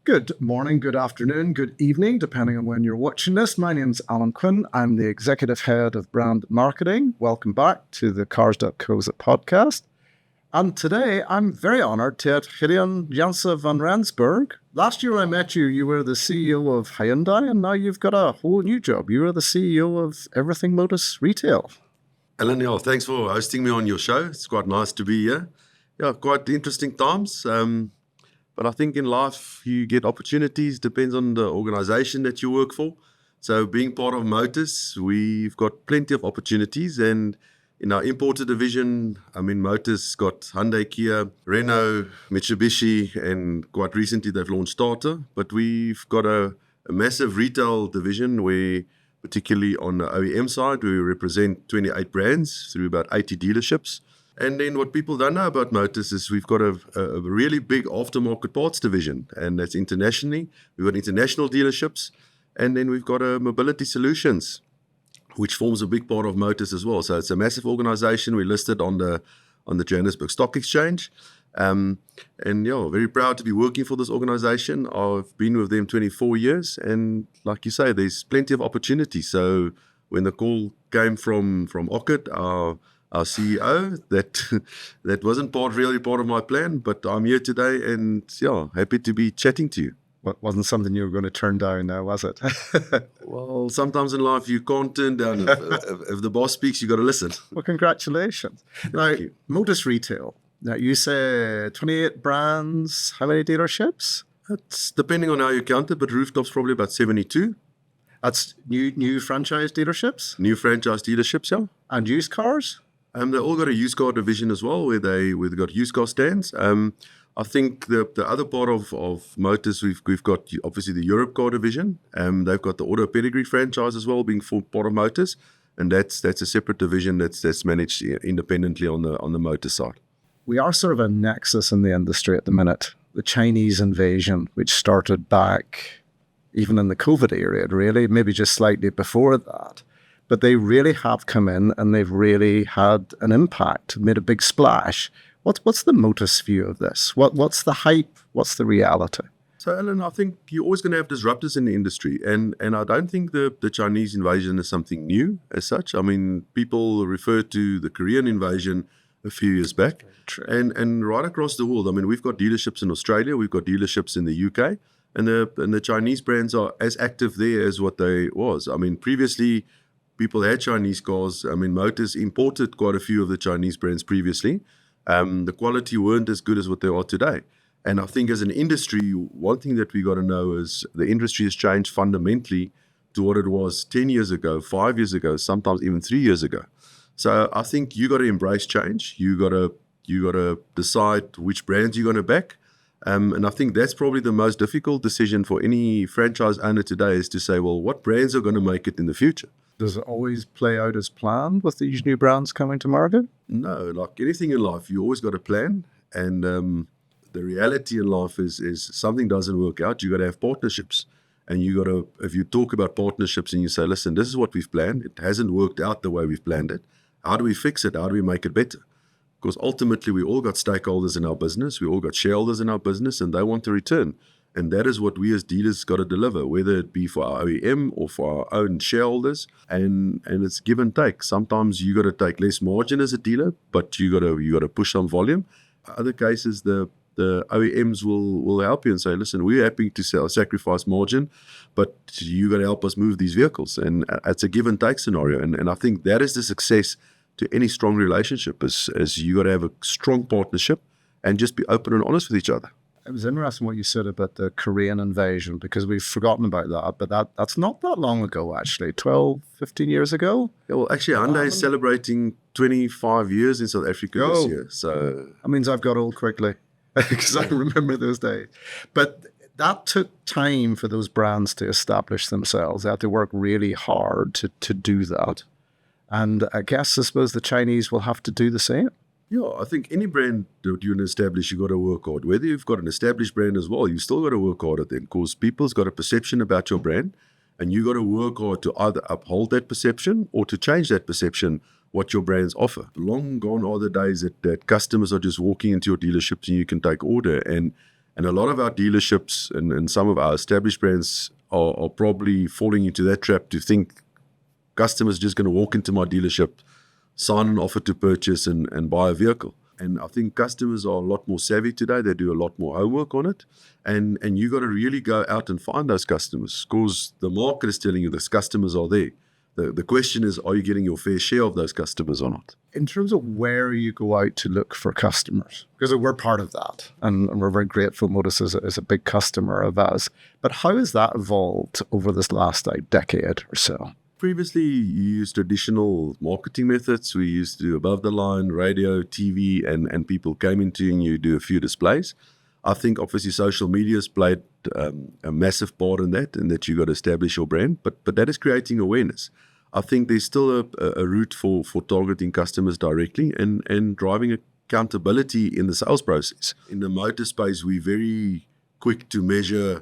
Good morning, good afternoon, good evening, depending on when you're watching this. My name's Alan Quinn. I'm the Executive Head of Brand Marketing. Welcome back to the Cars.co.za podcast. And today, I'm very honoured to have Gideon Jansen van Ransburg. Last year I met you, you were the CEO of Hyundai, and now you've got a whole new job. You are the CEO of everything Motus Retail. Alan, thanks for hosting me on your show. It's quite nice to be here. Yeah, quite interesting times. But I think in life you get opportunities, depends on the organization that you work for. So being part of Motus, we've got plenty of opportunities. And in our importer division, Motus got Hyundai, Kia, Renault, Mitsubishi, and quite recently they've launched Tata. But we've got a massive retail division where, particularly on the OEM side, we represent 28 brands through about 80 dealerships. And then what people don't know about Motus is we've got a really big aftermarket parts division, and that's internationally. We've got international dealerships, and then we've got a mobility solutions, which forms a big part of Motus as well. So it's a massive organization. We're listed on the Johannesburg Stock Exchange. And very proud to be working for this organization. I've been with them 24 years, and like you say, there's plenty of opportunity. So when the call came from Ockett, our CEO, that wasn't really part of my plan, but I'm here today and happy to be chatting to you. Wasn't something you were going to turn down now, was it? Well, sometimes in life you can't turn down. If the boss speaks, you got to listen. Well, congratulations. Now, Motus Retail. Now, you say 28 brands, how many dealerships? It's depending on how you count it, but rooftops probably about 72. That's new franchise dealerships? New franchise dealerships, yeah. And used cars? They all got a used car division as well, where they've got used car stands. I think the other part of Motus, we've got obviously the Europe car division. They've got the Auto Pedigree franchise as well, being part of Motus, and that's a separate division that's managed independently on the Motus side. We are sort of a nexus in the industry at the minute. The Chinese invasion, which started back even in the COVID era, really, maybe just slightly before that. But they really have come in and they've really had an impact, made a big splash. What's the Motus view of this? What's the hype? What's the reality? So, Alan, I think you're always going to have disruptors in the industry. And I don't think the Chinese invasion is something new as such. People refer to the Korean invasion a few years back. And right across the world. We've got dealerships in Australia. We've got dealerships in the UK. And the Chinese brands are as active there as what they was. Previously, people had Chinese cars. Motus imported quite a few of the Chinese brands previously. The quality weren't as good as what they are today. And I think as an industry, one thing that we got to know is the industry has changed fundamentally to what it was 10 years ago, 5 years ago, sometimes even 3 years ago. So I think you got to embrace change. You got to decide which brands you're going to back. And I think that's probably the most difficult decision for any franchise owner today is to say, well, what brands are going to make it in the future? Does it always play out as planned with these new brands coming to market? No, like anything in life, you always got a plan. And the reality in life is something doesn't work out. You got to have partnerships. And you got to, if you talk about partnerships and you say, listen, this is what we've planned. It hasn't worked out the way we've planned it. How do we fix it? How do we make it better? Because ultimately, we all got stakeholders in our business. We all got shareholders in our business, and they want a return. And that is what we as dealers got to deliver, whether it be for our OEM or for our own shareholders. And it's give and take. Sometimes you got to take less margin as a dealer, but you got to push some volume. Other cases, the OEMs will help you and say, listen, we're happy to sacrifice margin, but you got to help us move these vehicles. And it's a give and take scenario. And I think that is the success to any strong relationship is you got to have a strong partnership and just be open and honest with each other. It was interesting what you said about the Korean invasion because we've forgotten about that, but that's not that long ago, actually, 12, 15 years ago. Yeah, well, actually, Hyundai is celebrating 25 years in South Africa this year. So that means I've got old quickly because I remember those days. But that took time for those brands to establish themselves. They had to work really hard to do that. And I suppose the Chinese will have to do the same. Yeah, I think any brand that you want to establish, you got to work hard. Whether you've got an established brand as well, you still got to work hard at it because people's got a perception about your brand and you got to work hard to either uphold that perception or to change that perception, what your brands offer. Long gone are the days that customers are just walking into your dealerships and you can take order. And And a lot of our dealerships and some of our established brands are probably falling into that trap to think customers just going to walk into my dealership, sign an offer to purchase and buy a vehicle. And I think customers are a lot more savvy today. They do a lot more homework on it. And you got to really go out and find those customers, because the market is telling you those customers are there. The question is, are you getting your fair share of those customers or not? In terms of where you go out to look for customers, because we're part of that, and we're very grateful Motus is a big customer of ours. But how has that evolved over this last decade or so? Previously, you used traditional marketing methods. We used to do above-the-line radio, TV, and people came into you and you do a few displays. I think obviously social media has played a massive part in that you got to establish your brand, but that is creating awareness. I think there's still a route for targeting customers directly and driving accountability in the sales process. In the motor space, we're very quick to measure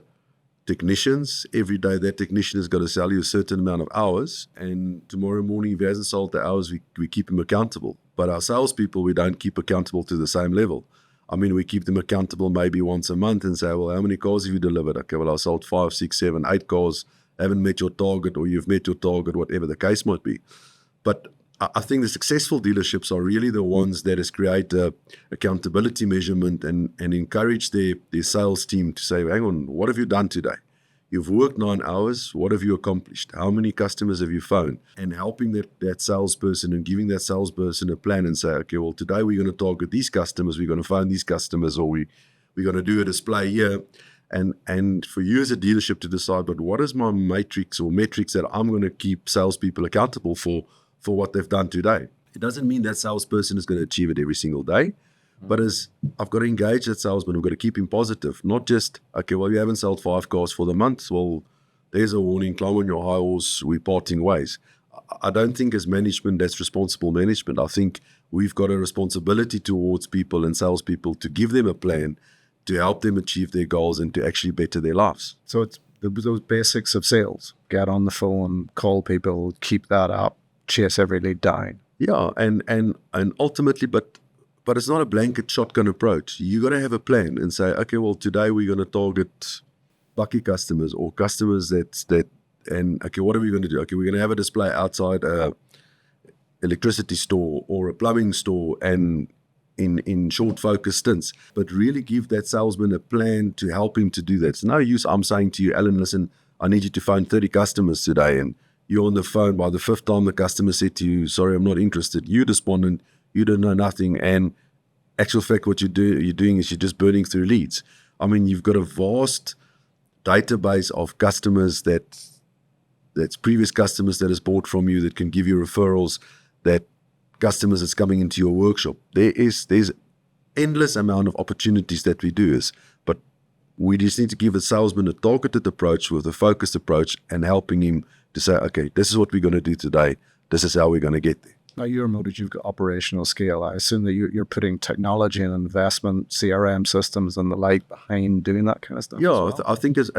technicians. Every day that technician has got to sell you a certain amount of hours, and tomorrow morning if he hasn't sold the hours, we keep him accountable. But our salespeople, we don't keep accountable to the same level. I mean, we keep them accountable maybe once a month and say, well, how many cars have you delivered? Okay, well, I sold 5, 6, 7, 8 cars, haven't met your target, or you've met your target, whatever the case might be. But I think the successful dealerships are really the ones that has created accountability measurement and encourage their sales team to say, hang on, what have you done today? You've worked 9 hours. What have you accomplished? How many customers have you phoned? And helping that salesperson and giving that salesperson a plan and say, okay, well, today we're going to target these customers. We're going to phone these customers, or we're going to do a display here. And for you as a dealership to decide, but what is my matrix or metrics that I'm going to keep salespeople accountable for what they've done today? It doesn't mean that salesperson is going to achieve it every single day. But I've got to engage that salesman. I've got to keep him positive, not just, okay, well, you haven't sold 5 cars for the month. Well, there's a warning, climb on your high horse, we're parting ways. I don't think as management that's responsible management. I think we've got a responsibility towards people and salespeople to give them a plan to help them achieve their goals and to actually better their lives. So it's those basics of sales. Get on the phone, call people, keep that up, chase every lead down. Yeah, and ultimately, but it's not a blanket shotgun approach. You got to have a plan and say, okay, well, today we're going to target lucky customers or customers and okay, what are we going to do? Okay, we're going to have a display outside a electricity store or a plumbing store and in short focus stints, but really give that salesman a plan to help him to do that. It's no use I'm saying to you, Alan, listen, I need you to phone 30 customers today, and you're on the phone. By the 5th time the customer said to you, sorry, I'm not interested. You despondent, you don't know nothing, and actual fact what you're doing is you're just burning through leads. I mean, you've got a vast database of customers that's previous customers that has bought from you that can give you referrals, that customers that's coming into your workshop. There's endless amount of opportunities that we do but we just need to give the salesman a targeted approach with a focused approach and helping him to say, okay, this is what we're going to do today. This is how we're going to get there. Now, you're Motus, you've got operational scale. I assume that you're putting technology and investment, CRM systems and the like behind doing that kind of stuff. Yeah, as well. I think as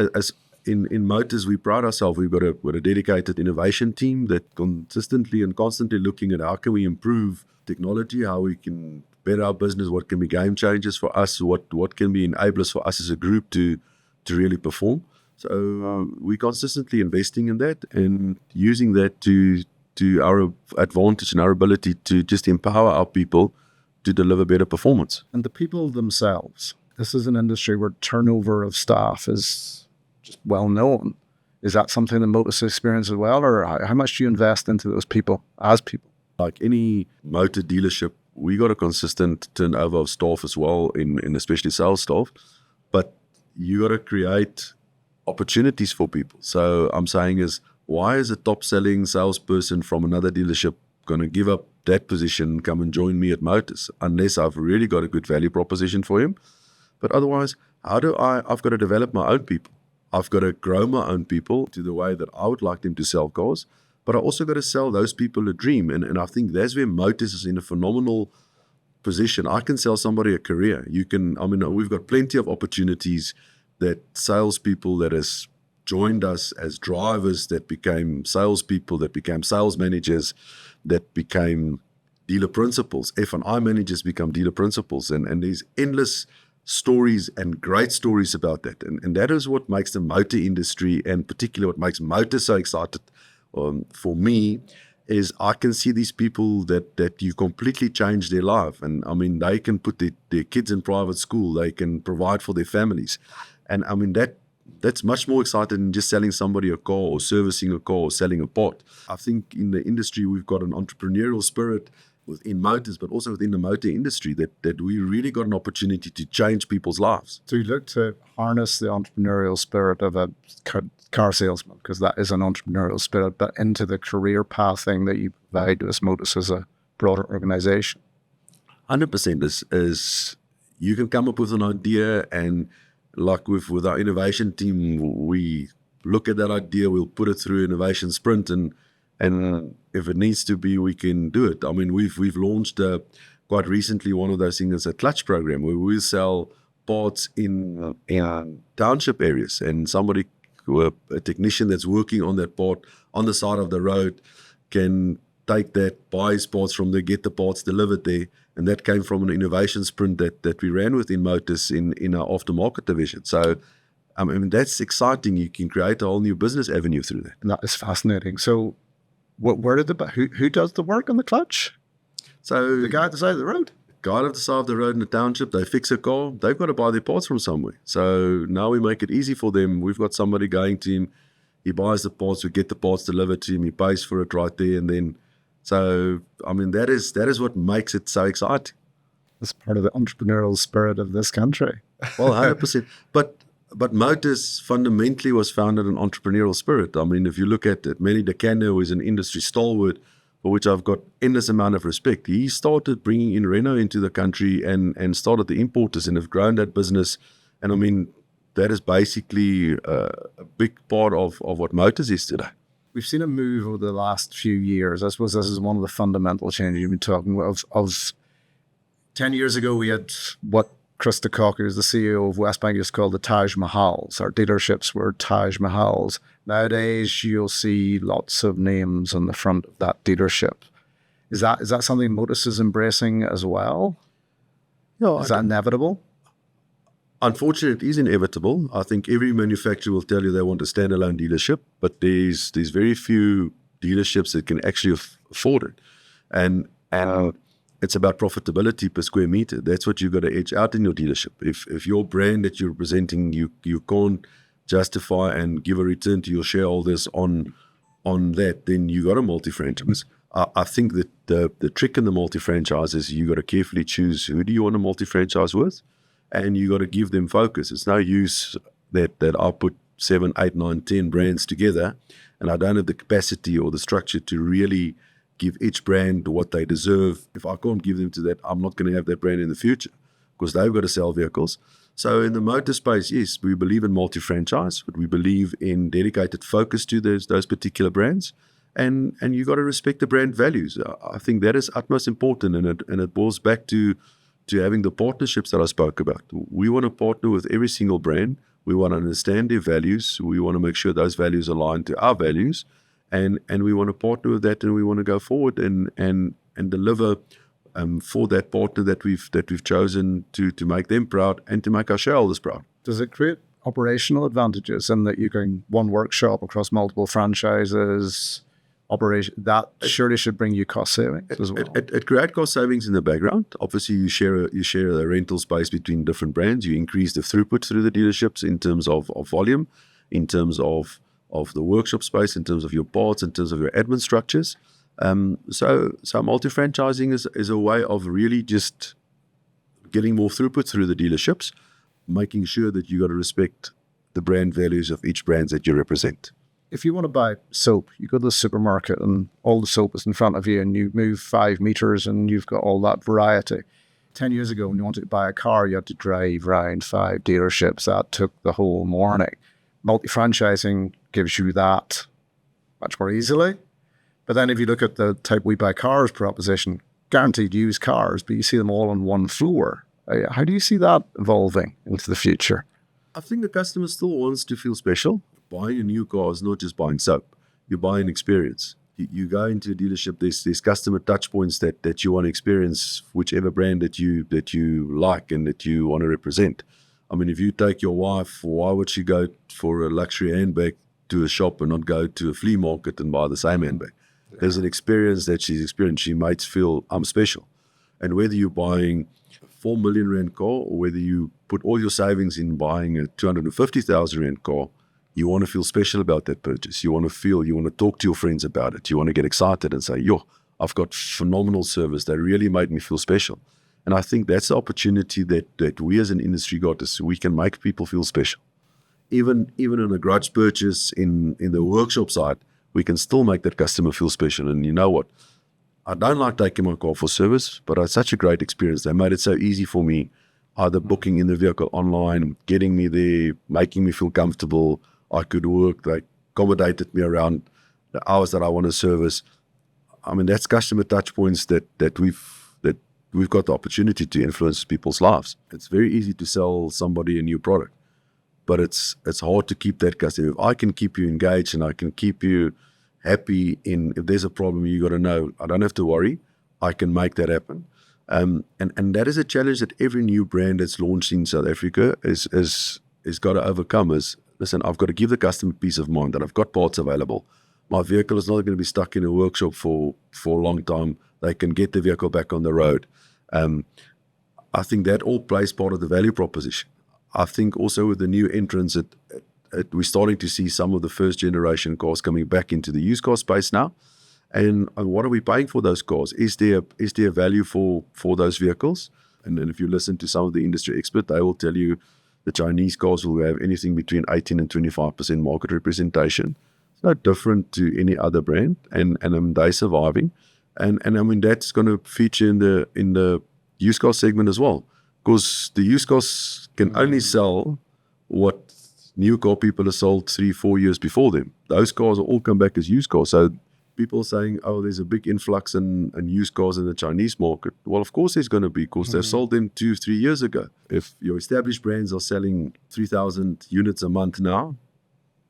in Motus, we pride ourselves. We've got a dedicated innovation team that consistently and constantly looking at how can we improve technology, how we can better our business, what can be game changers for us, what can be enablers for us as a group to really perform. So we're consistently investing in that and using that to our advantage and our ability to just empower our people to deliver better performance. And the people themselves, this is an industry where turnover of staff is just well known. Is that something that Motus experience as well, or how much do you invest into those people as people? Like any motor dealership, we got a consistent turnover of staff as well, in especially sales staff, but you got to create opportunities for people. So I'm saying is, why is a top-selling salesperson from another dealership going to give up that position and come and join me at Motus unless I've really got a good value proposition for him? But otherwise, I've got to develop my own people. I've got to grow my own people to the way that I would like them to sell cars, but I also got to sell those people a dream. And I think that's where Motus is in a phenomenal position. I can sell somebody a career. We've got plenty of opportunities that salespeople that has joined us as drivers that became salespeople, that became sales managers, that became dealer principals. F&I managers become dealer principals. And there's endless stories and great stories about that. And that is what makes the motor industry, and particularly what makes motors so excited for me, is I can see these people that you completely change their life. And I mean, they can put their kids in private school, they can provide for their families. And I mean, that's much more exciting than just selling somebody a car or servicing a car or selling a part. I think in the industry, we've got an entrepreneurial spirit within motors, but also within the motor industry, that we really got an opportunity to change people's lives. So you look to harness the entrepreneurial spirit of a car salesman, because that is an entrepreneurial spirit, but into the career pathing that you provide to us Motus as a broader organization. 100% is you can come up with an idea, and like with our innovation team, we look at that idea, we'll put it through innovation sprint, and if it needs to be, we can do it. I mean, we've launched quite recently one of those things, a clutch program, where we sell parts in township areas, and somebody, a technician that's working on that part on the side of the road, can take that, buy his parts from there, get the parts delivered there. And that came from an innovation sprint that we ran within Motus in our aftermarket division. So, I mean, that's exciting. You can create a whole new business avenue through that. And that is fascinating. So, who does the work on the clutch? So the guy at the side of the road? Guy at the side of the road in the township, they fix a car, they've got to buy their parts from somewhere. So now we make it easy for them. We've got somebody going to him, he buys the parts, we get the parts delivered to him, he pays for it right there, and then, so, I mean, that is what makes it so exciting. That's part of the entrepreneurial spirit of this country. Well, 100%. But Motus fundamentally was founded in entrepreneurial spirit. I mean, if you look at Manny DeCanno, who is an industry stalwart, for which I've got endless amount of respect. He started bringing in Renault into the country and started the importers and have grown that business. And I mean, that is basically a big part of what Motus is today. We've seen a move over the last few years. I suppose this is one of the fundamental changes you've been talking about. Of 10 years ago, we had what Chris DeCock, who's the CEO of Westbank, used to call the Taj Mahals. Our dealerships were Taj Mahals. Nowadays, you'll see lots of names on the front of that dealership. Is that something Motus is embracing as well? No, is that inevitable? Unfortunately, it is inevitable. I think every manufacturer will tell you they want a standalone dealership, but there's very few dealerships that can actually afford it. And it's about profitability per square meter. That's what you've got to edge out in your dealership. If your brand that you're representing, you can't justify and give a return to your shareholders on that, then you got a multi-franchise. I think that the trick in the multi-franchise is you got to carefully choose who do you want a multi-franchise with, and you got to give them focus. It's no use that I put 7, 8, 9, 10 brands together, and I don't have the capacity or the structure to really give each brand what they deserve. If I can't give them to that, I'm not going to have that brand in the future, because they've got to sell vehicles. So in the motor space, yes, we believe in multi-franchise, but we believe in dedicated focus to those particular brands. And you got to respect the brand values. I think that is utmost important, and it boils back to having the partnerships that I spoke about. We want to partner with every single brand. We want to understand their values. We want to make sure those values align to our values, and we want to partner with that, and we want to go forward and deliver for that partner that we've chosen to make them proud and to make our shareholders proud. Does it create operational advantages in that you can one workshop across multiple franchises? That surely should bring you cost savings as well. It creates cost savings in the background. Obviously, you share the rental space between different brands. You increase the throughput through the dealerships in terms of volume, in terms of the workshop space, in terms of your parts, in terms of your admin structures. So multi-franchising is a way of really just getting more throughput through the dealerships, making sure that you got to respect the brand values of each brand that you represent. If you want to buy soap, you go to the supermarket and all the soap is in front of you, and you move 5 meters and you've got all that variety. 10 years ago, when you wanted to buy a car, you had to drive around 5 dealerships. That took the whole morning. Multi-franchising gives you that much more easily. But then if you look at the type We Buy Cars proposition, guaranteed used cars, but you see them all on one floor. How do you see that evolving into the future? I think the customer still wants to feel special. Buying a new car is not just buying soap. You're buying experience. you go into a dealership, there's customer touch points that you want to experience, whichever brand that you like and that you want to represent. I mean, if you take your wife, why would she go for a luxury handbag to a shop and not go to a flea market and buy the same handbag? There's an experience that she's experienced. She might feel, I'm special. And whether you're buying a 4 million rand car or whether you put all your savings in buying a 250,000 rand car, you want to feel special about that purchase. You want to talk to your friends about it. You want to get excited and say, yo, I've got phenomenal service. They really made me feel special. And I think that's the opportunity that we as an industry got, is we can make people feel special. Even in a grudge purchase in the workshop side, we can still make that customer feel special. And you know what? I don't like taking my car for service, but it's such a great experience. They made it so easy for me, either booking in the vehicle online, getting me there, making me feel comfortable. I could work. They accommodated me around the hours that I want to service. I mean, that's customer touch points that we've got the opportunity to influence people's lives. It's very easy to sell somebody a new product, but it's hard to keep that customer. If I can keep you engaged and I can keep you happy, if there's a problem, you got to know, I don't have to worry. I can make that happen. And that is a challenge that every new brand that's launched in South Africa is got to overcome. Is, listen, I've got to give the customer peace of mind that I've got parts available. My vehicle is not going to be stuck in a workshop for a long time. They can get the vehicle back on the road. I think that all plays part of the value proposition. I think also with the new entrants, we're starting to see some of the first generation cars coming back into the used car space now. And what are we paying for those cars? Is there value for those vehicles? And then if you listen to some of the industry experts, they will tell you the Chinese cars will have anything between 18 and 25% market representation. It's no different to any other brand, and they're surviving. And I mean, that's going to feature in the used car segment as well, because the used cars can only sell what new car people have sold 3-4 years before them. Those cars will all come back as used cars. So people saying, oh, there's a big influx in used cars in the Chinese market. Well, of course there's going to be, because they've sold them 2-3 years ago. If your established brands are selling 3,000 units a month now,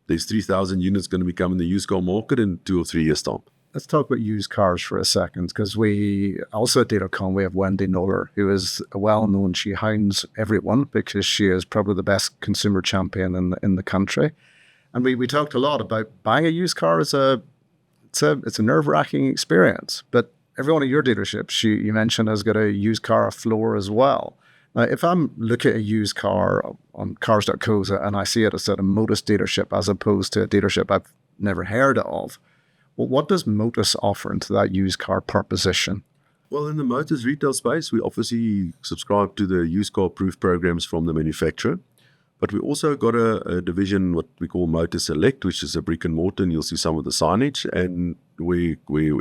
there's 3,000 units going to become in the used car market in 2 or 3 years' time. Let's talk about used cars for a second, because we also at DealerCon, we have Wendy Noller, who is well-known. She hounds everyone because she is probably the best consumer champion in the country. And we talked a lot about buying a used car as it's a nerve-wracking experience. But every one of your dealerships, you mentioned, has got a used car floor as well. Now, if I'm looking at a used car on Cars.co.za and I see it as a Motus dealership as opposed to a dealership I've never heard of, well, what does Motus offer into that used car proposition? Well, in the Motus Retail space, we obviously subscribe to the used car proof programs from the manufacturer. But we also got a division, what we call Motus Select, which is a brick and mortar, and you'll see some of the signage. And we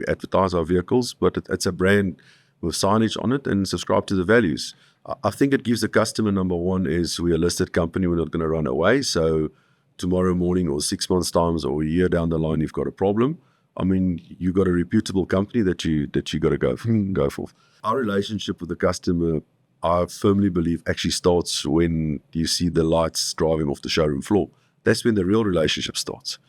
advertise our vehicles, but it's a brand with signage on it and subscribe to the values. I think it gives the customer, number one, is we're a listed company, we're not going to run away. So tomorrow morning or 6 months' time or a year down the line, you've got a problem. I mean, you got a reputable company that you got to go for. Our relationship with the customer, I firmly believe, actually starts when you see the lights driving off the showroom floor. That's when the real relationship starts.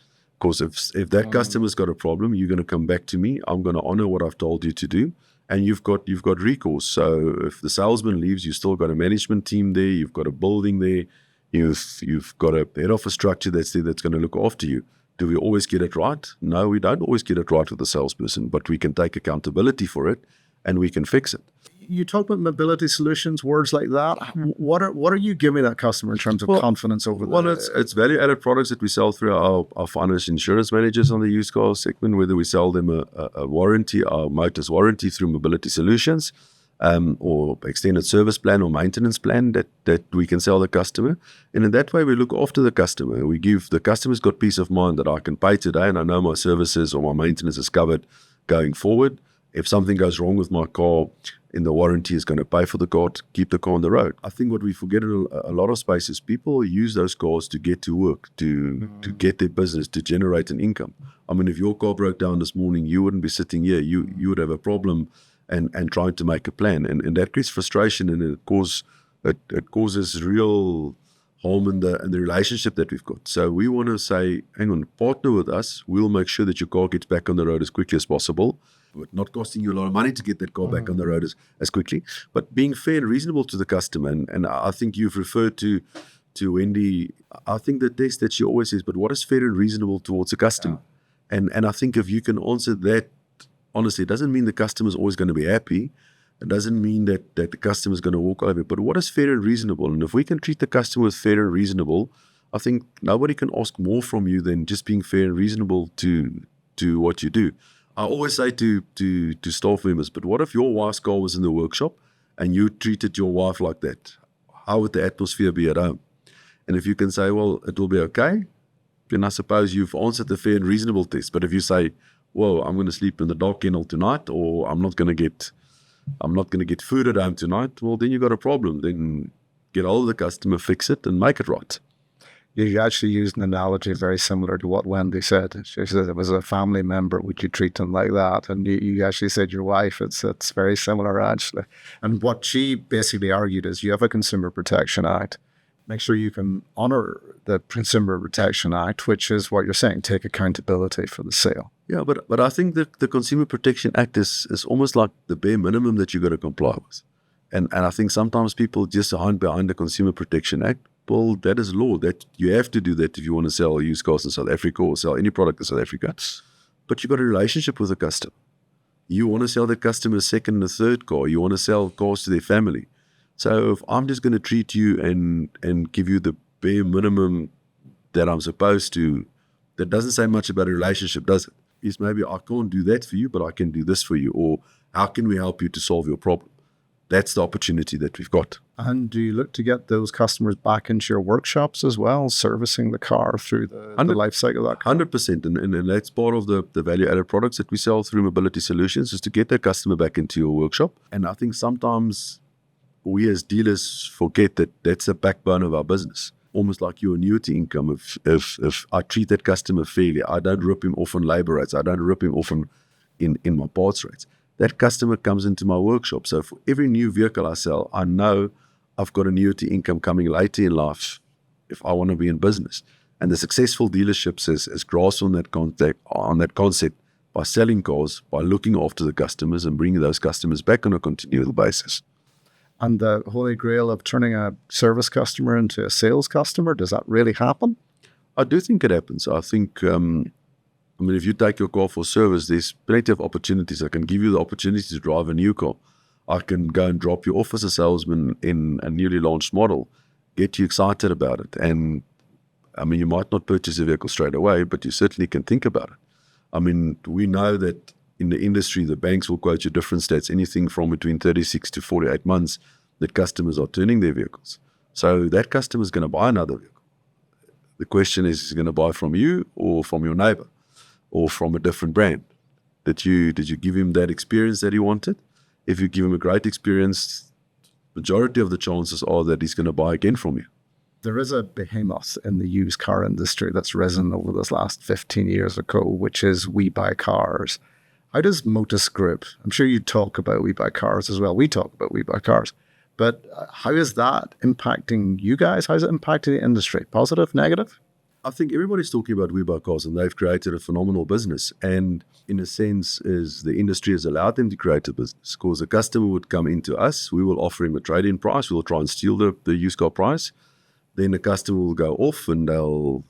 Because if that customer's got a problem, you're going to come back to me. I'm going to honor what I've told you to do, and you've got recourse. So if the salesman leaves, you still got a management team there. You've got a building there. You've got a head office structure that's there that's going to look after you. Do we always get it right? No, we don't always get it right with the salesperson, but we can take accountability for it and we can fix it. You talk about mobility solutions, words like that. What are you giving that customer in terms of confidence over the... Well, it's value-added products that we sell through our finance insurance managers on the used car segment, whether we sell them a warranty, our Motus warranty through mobility solutions, or extended service plan or maintenance plan that we can sell the customer. And in that way, we look after the customer. We give the customer's got peace of mind that I can pay today and I know my services or my maintenance is covered going forward. If something goes wrong with my car, in the warranty is going to pay for the car to keep the car on the road. I think what we forget in a lot of spaces, people use those cars to get to work, to get their business, to generate an income. I mean, if your car broke down this morning, you wouldn't be sitting here. You would have a problem and trying to make a plan. And that creates frustration, and it causes real harm in the relationship that we've got. So we want to say, hang on, partner with us. We'll make sure that your car gets back on the road as quickly as possible, but not costing you a lot of money to get that car back on the road as quickly, but being fair and reasonable to the customer. And I think you've referred to Wendy. I think the test that she always says, but what is fair and reasonable towards a customer? Yeah. And I think if you can answer that honestly, it doesn't mean the customer is always going to be happy. It doesn't mean that the customer is going to walk over. But what is fair and reasonable? And if we can treat the customer with fair and reasonable, I think nobody can ask more from you than just being fair and reasonable to what you do. I always say to staff members, but what if your wife's car was in the workshop and you treated your wife like that? How would the atmosphere be at home? And if you can say, well, it will be okay, then I suppose you've answered the fair and reasonable test. But if you say, well, I'm going to sleep in the dark kennel tonight, or I'm not going to get food at home tonight, well, then you've got a problem. Then get hold of the customer, fix it, and make it right. You actually used an analogy very similar to what Wendy said. She said it was a family member, would you treat them like that? And you actually said your wife, it's very similar, actually. And what she basically argued is you have a Consumer Protection Act. Make sure you can honor the Consumer Protection Act, which is what you're saying, take accountability for the sale. Yeah, but I think that the Consumer Protection Act is almost like the bare minimum that you got to comply with. And I think sometimes people just hide behind the Consumer Protection Act. Well, that is law. That you have to do that if you want to sell used cars in South Africa or sell any product in South Africa. But you've got a relationship with the customer. You want to sell the customer a second and a third car. You want to sell cars to their family. So if I'm just going to treat you and give you the bare minimum that I'm supposed to, that doesn't say much about a relationship, does it? Is maybe I can't do that for you, but I can do this for you. Or how can we help you to solve your problem? That's the opportunity that we've got. And do you look to get those customers back into your workshops as well, servicing the car through the life cycle of that car? 100%. And that's part of the value-added products that we sell through Mobility Solutions, is to get that customer back into your workshop. And I think sometimes we as dealers forget that that's the backbone of our business. Almost like your annuity income. If I treat that customer fairly, I don't rip him off on labor rates, I don't rip him off in my parts rates, that customer comes into my workshop. So for every new vehicle I sell, I know I've got annuity income coming later in life if I want to be in business. And the successful dealerships has grasped on that concept by selling cars, by looking after the customers and bringing those customers back on a continual basis. And the holy grail of turning a service customer into a sales customer, does that really happen? I do think it happens. I think, if you take your car for service, there's plenty of opportunities. I can give you the opportunity to drive a new car. I can go and drop you off as a salesman in a newly launched model, get you excited about it. And, you might not purchase a vehicle straight away, but you certainly can think about it. We know that in the industry, the banks will quote you different stats, anything from between 36 to 48 months that customers are turning their vehicles. So that customer is going to buy another vehicle. The question is he going to buy from you or from your neighbor or from a different brand? Did you give him that experience that he wanted? If you give him a great experience, majority of the chances are that he's going to buy again from you. There is a behemoth in the used car industry that's risen over this last 15 years or so, which is We Buy Cars. How does Motus Group, I'm sure you talk about We Buy Cars as well. We talk about We Buy Cars. But how is that impacting you guys? How is it impacting the industry? Positive, negative? I think everybody's talking about We Buy Cars, and they've created a phenomenal business. And in a sense, is the industry has allowed them to create a business. Because a customer would come into us, we will offer him a trade-in price, we'll try and steal the used car price. Then the customer will go off and they'll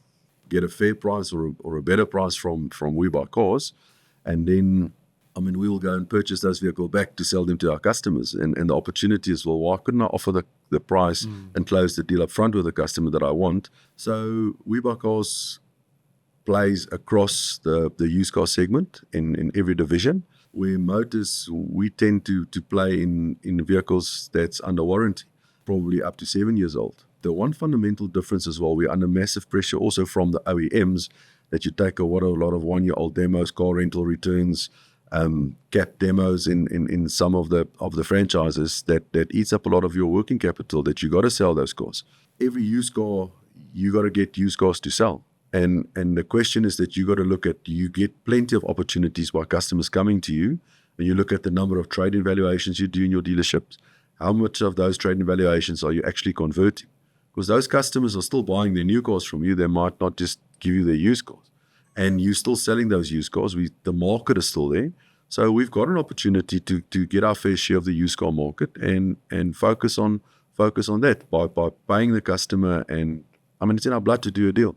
get a fair price or a better price from We Buy Cars. And then, we will go and purchase those vehicles back to sell them to our customers. And the opportunity is, well, why couldn't I offer the price and close the deal up front with the customer that I want? So We Buy Cars plays across the used car segment in every division. Where Motus, we tend to play in vehicles that's under warranty, probably up to 7 years old. The one fundamental difference as well, we're under massive pressure also from the OEMs, that you take a lot of 1-year-old demos, car rental returns, cap demos in some of the franchises that eats up a lot of your working capital, that you got to sell those cars. Every used car, you got to get used cars to sell. And the question is that you got to look at, you get plenty of opportunities by customers coming to you, and you look at the number of trade-in valuations you do in your dealerships. How much of those trade-in valuations are you actually converting? because those customers are still buying their new cars from you. They might not just give you their used cars, and you're still selling those used cars. The market is still there. So we've got an opportunity to get our fair share of the used car market and focus on that by paying the customer. And I mean, it's in our blood to do a deal.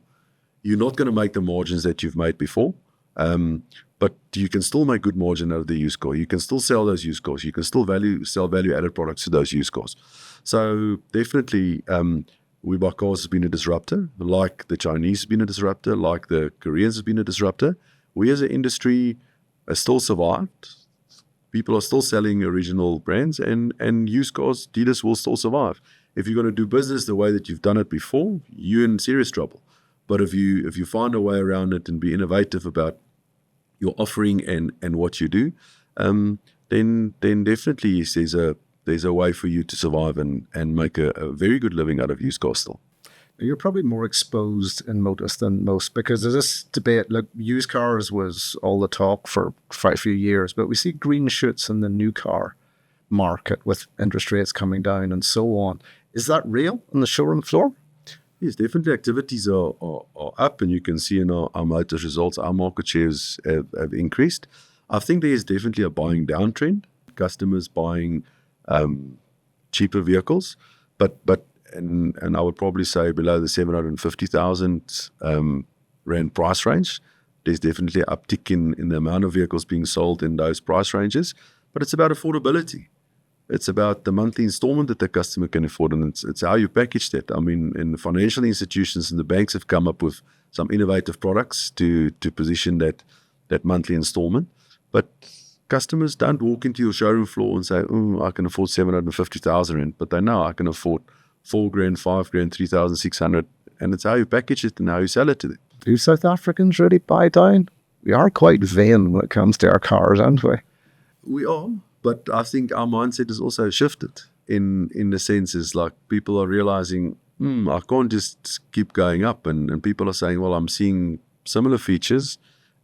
You're not going to make the margins that you've made before, but you can still make good margin out of the used car. You can still sell those used cars. You can still sell value-added products to those used cars. So definitely, We Buy Cars has been a disruptor, like the Chinese has been a disruptor, like the Koreans has been a disruptor. We as an industry are still survived. People are still selling original brands, and used cars dealers will still survive. If you're going to do business the way that you've done it before, you're in serious trouble. But if you find a way around it and be innovative about your offering and what you do, then definitely yes, there's a way for you to survive and make a very good living out of used cars still. You're probably more exposed in Motus than most, because there's this debate. Look, used cars was all the talk for quite a few years, but we see green shoots in the new car market with interest rates coming down and so on. Is that real on the showroom floor? Yes, definitely activities are up, and you can see in our Motus results, our market shares have increased. I think there is definitely a buying down trend, customers buying cheaper vehicles, but I would probably say below the 750,000 Rand price range. There's definitely an uptick in the amount of vehicles being sold in those price ranges, but it's about affordability. It's about the monthly installment that the customer can afford, and it's how you package that. I mean, in the financial institutions and the banks have come up with some innovative products to position that monthly installment. But customers don't walk into your showroom floor and say, I can afford 750,000 Rand, but they know I can afford 4 grand, 5 grand, 3,600, and it's how you package it and how you sell it to them. Do South Africans really buy down? We are quite vain when it comes to our cars, aren't we? We are, but I think our mindset has also shifted in the sense is like people are realizing, I can't just keep going up, and people are saying, well, I'm seeing similar features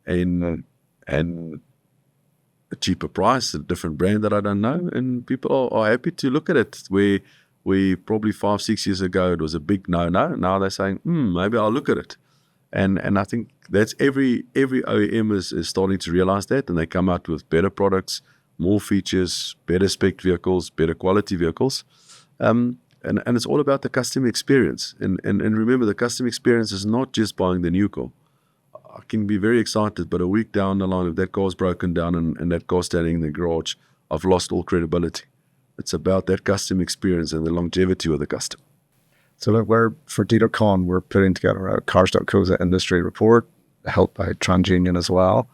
and a cheaper price, a different brand that I don't know, and people are happy to look at it. Where we probably 5-6 years ago it was a big no. Now they're saying, maybe I'll look at it, and I think that's every OEM is starting to realize that, and they come out with better products, more features, better spec vehicles, better quality vehicles, and it's all about the customer experience. And remember, the customer experience is not just buying the new car. I can be very excited, but a week down the line, if that car's broken down and that car's standing in the garage, I've lost all credibility. It's about that customer experience and the longevity of the customer. So look, for DealerCon, we're putting together a Cars.co.za industry report, helped by TransUnion as well.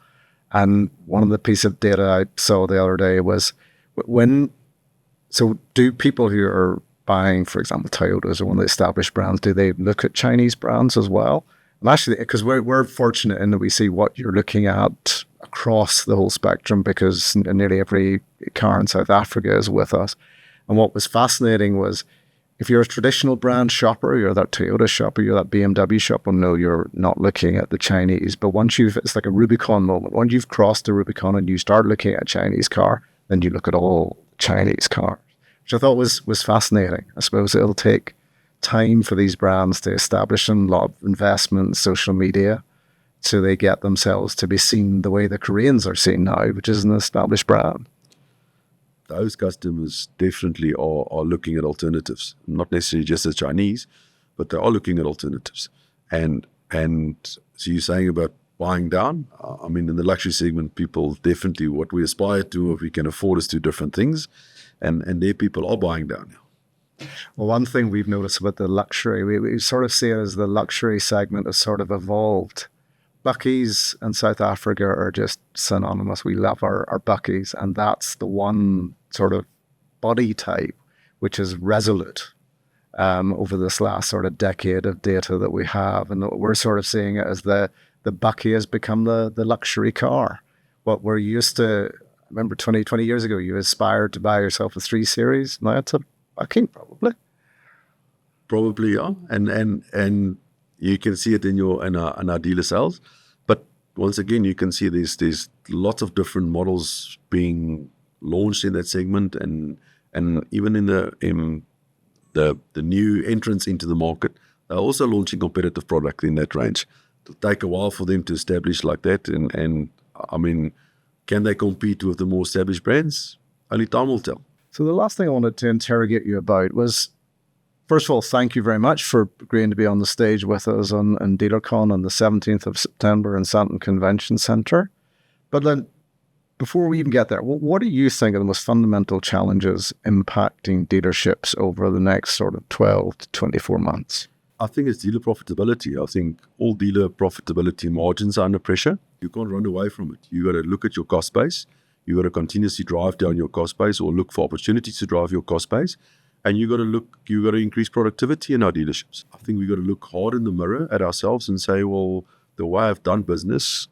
And one of the pieces of data I saw the other day was do people who are buying, for example, Toyotas or one of the established brands, do they look at Chinese brands as well? And actually, because we're fortunate in that we see what you're looking at across the whole spectrum, because nearly every car in South Africa is with us. And what was fascinating was, if you're a traditional brand shopper, you're that Toyota shopper, you're that BMW shopper, no, you're not looking at the Chinese. But it's like a Rubicon moment. Once you've crossed the Rubicon and you start looking at a Chinese car, then you look at all Chinese cars, which I thought was fascinating. I suppose it'll take time for these brands to establish them, a lot of investment in social media, so they get themselves to be seen the way the Koreans are seen now, which is an established brand. Those customers definitely are looking at alternatives, not necessarily just the Chinese, but they are looking at alternatives. And so you're saying about buying down, I mean, in the luxury segment, people definitely, what we aspire to, what we can afford is two different things, and there people are buying down now. Well, one thing we've noticed about the luxury, we sort of see it as the luxury segment has sort of evolved. Buckies in South Africa are just synonymous. We love our Buckies, and that's the one sort of body type which is resolute over this last sort of decade of data that we have. And we're sort of seeing it as the Bucky has become the luxury car. What we're used to, I remember 20 years ago, you aspired to buy yourself a 3 Series. Now it's a Bucky, probably. Probably, yeah. And you can see it in our dealer sales. But once again, you can see there's lots of different models being launched in that segment, and even in the new entrants into the market, they're also launching competitive product in that range. It'll take a while for them to establish like that. And I mean, can they compete with the more established brands? Only time will tell. So the last thing I wanted to interrogate you about was, first of all, thank you very much for agreeing to be on the stage with us on DealerCon on the 17th of September in Sandton Convention Centre. But then, before we even get there, what do you think are the most fundamental challenges impacting dealerships over the next sort of 12 to 24 months? I think it's dealer profitability. I think all dealer profitability margins are under pressure. You can't run away from it. You got to look at your cost base. You got to continuously drive down your cost base or look for opportunities to drive your cost base. And you got to increase productivity in our dealerships. I think we got to look hard in the mirror at ourselves and say, well, the way I've done business,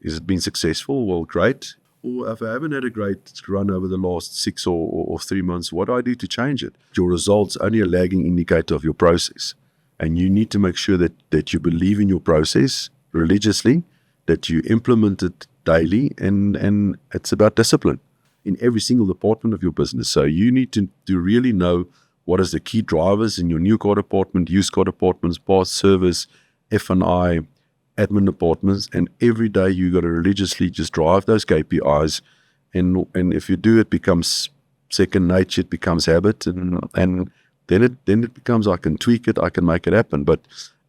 is it been successful? Well, great. Or if I haven't had a great run over the last 6 or 3 months, what do I do to change it? Your results only a lagging indicator of your process. And you need to make sure that you believe in your process religiously, that you implement it daily, and it's about discipline in every single department of your business. So you need to really know what is the key drivers in your new car department, used car departments, parts, service, F&I, admin departments, and every day you got to religiously just drive those KPIs. And if you do, it becomes second nature, it becomes habit, and then it becomes, I can tweak it, I can make it happen. But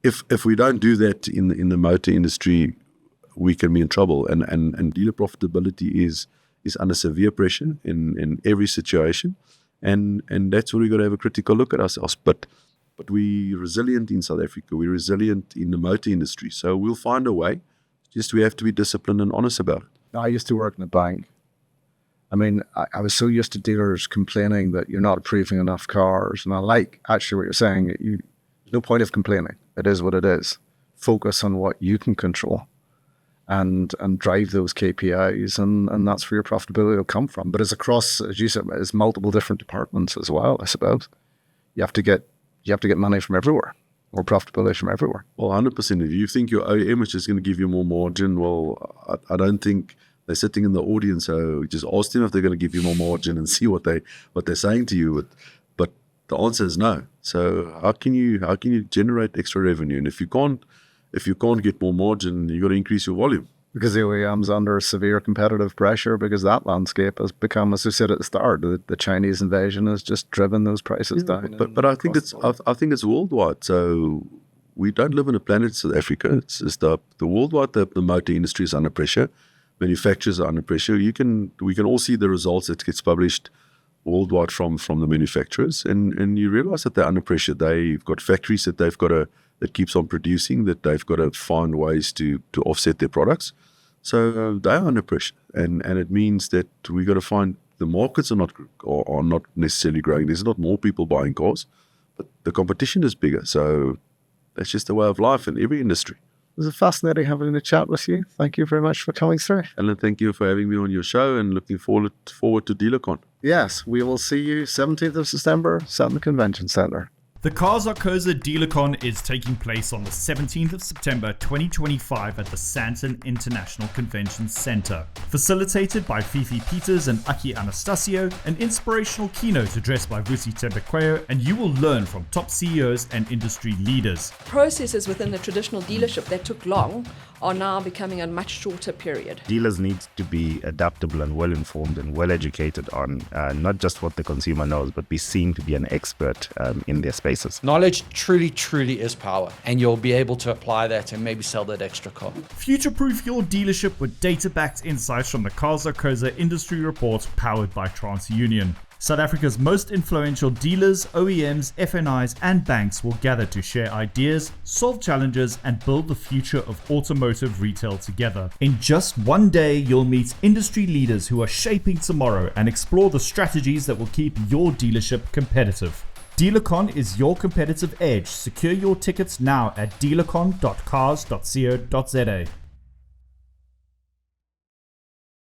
if we don't do that in the motor industry, we can be in trouble. And dealer profitability is under severe pressure in every situation. And that's where we got to have a critical look at ourselves. But we're resilient in South Africa. We're resilient in the motor industry. So we'll find a way. Just we have to be disciplined and honest about it. I used to work in a bank. I mean, I was so used to dealers complaining that you're not approving enough cars. And I like actually what you're saying. There's no point of complaining. It is what it is. Focus on what you can control and drive those KPIs. And that's where your profitability will come from. But it's across, as you said, it's multiple different departments as well, I suppose. You have to get money from everywhere, or profitability from everywhere. Well, 100%. If you think your OEM is just going to give you more margin, well, I don't think they're sitting in the audience. So just ask them if they're going to give you more margin and see what they're saying to you. But the answer is no. So how can you generate extra revenue? And if you can't get more margin, you got to increase your volume. Because the OEM's under severe competitive pressure, because that landscape has become, as I said at the start, the Chinese invasion has just driven those prices down. But I think it's worldwide. So we don't live on a planet South Africa. It's the worldwide. The motor industry is under pressure. Manufacturers are under pressure. We can all see the results that gets published worldwide from the manufacturers, and you realize that they're under pressure. They've got factories that that keeps on producing, that they've got to find ways to offset their products. So they are under pressure, and it means that we got to find the markets are not necessarily growing. There's not more people buying cars, but the competition is bigger. So that's just the way of life in every industry. It was fascinating having a chat with you. Thank you very much for coming through. Alan, thank you for having me on your show, and looking forward to DealerCon. Yes, we will see you 17th of September, Sandton Convention Centre. The Cars.co.za DealerCon is taking place on the 17th of September 2025 at the Sandton International Convention Center. Facilitated by Fifi Peters and Aki Anastasio, an inspirational keynote addressed by Vusi Tembekweyo, and you will learn from top CEOs and industry leaders. Processes within the traditional dealership that took long are now becoming a much shorter period. Dealers need to be adaptable and well-informed and well-educated on not just what the consumer knows, but be seen to be an expert in their spaces. Knowledge truly is power, and you'll be able to apply that and maybe sell that extra car. Future-proof your dealership with data-backed insights from the Cars.co.za industry report powered by TransUnion. South Africa's most influential dealers, OEMs, FNIs and banks will gather to share ideas, solve challenges and build the future of automotive retail together. In just one day, you'll meet industry leaders who are shaping tomorrow and explore the strategies that will keep your dealership competitive. DealerCon is your competitive edge. Secure your tickets now at dealercon.cars.co.za.